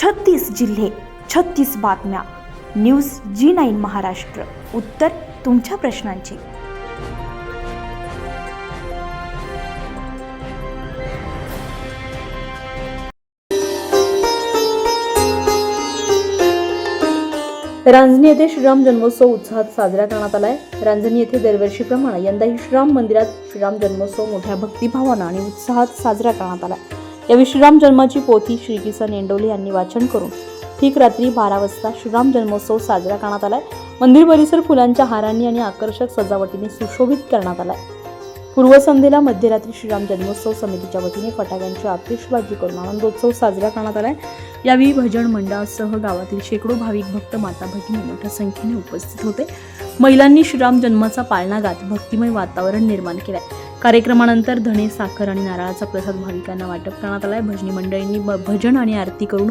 36 जिल्हे, 36 बातम्या. News G9 Maharashtra. उत्तर तुमच्या प्रश्नांची. रांजणी येथे श्रीराम जन्मोत्सव उत्साहात साजरा करण्यात आलाय. रांजणी येथे दरवर्षीप्रमाणे यंदाही श्रीराम मंदिरात श्रीराम जन्मोत्सव मोठ्या भक्तिभावानं आणि उत्साहात साजरा करण्यात आला. यावेळी श्रीराम जन्माची पोथी श्री किसन एंडोले यांनी वाचन करून ठीक रात्री 12 वाजता श्रीराम जन्मोत्सव साजरा करण्यात आलाय. मंदिर परिसर फुलांच्या हारांनी आणि आकर्षक सजावटीने सुशोभित करण्यात आलाय. पूर्वसंध्येला मध्यरात्री श्रीराम जन्मोत्सव समितीच्या वतीने फटाक्यांची आतिषबाजी करून आनंदोत्सव साजरा करण्यात आलाय. यावेळी भजन मंडळासह गावातील शेकडो भाविक भक्त माता भगिनी मोठ्या संख्येने उपस्थित होते. महिलांनी श्रीराम जन्माचा पाळणा गात भक्तिमय वातावरण निर्माण केलंय. कार्यक्रमानंतर धणे, साखर आणि नारळाचा प्रसाद भाविकांना वाटप करण्यात आलाय. भजनी मंडळींनी भजन आणि आरती करून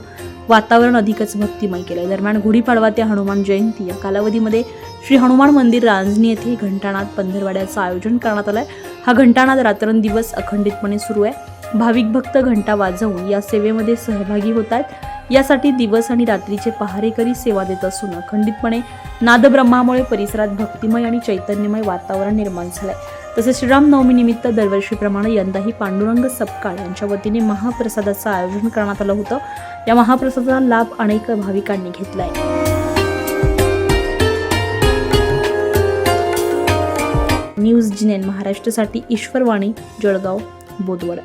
वातावरण अधिकच भक्तिमय केलंय. दरम्यान गुढीपाडवा ते हनुमान जयंती या कालावधीमध्ये श्री हनुमान मंदिर रांजणी येथे घंटानाद पंधरवाड्याचं आयोजन करण्यात आलंय. हा घंटानाद रात्रंदिवस अखंडितपणे सुरू आहे. भाविक भक्त घंटा वाजवून या सेवेमध्ये सहभागी होत आहेत. यासाठी दिवस आणि रात्रीचे पहारेकरी सेवा देत असून अखंडितपणे नादब्रह्मामुळे परिसरात भक्तिमय आणि चैतन्यमय वातावरण निर्माण झालंय. तसेच श्रीराम नवमी निमित्त दरवर्षीप्रमाणे यंदाही पांडुरंग सपकाळ यांच्या वतीने महाप्रसादाचं आयोजन करण्यात आलं होतं. या महाप्रसादाचा लाभ अनेक भाविकांनी घेतलाय. न्यूज G9 महाराष्ट्रासाठी ईश्वरवाणी, जळगाव, बोदवड.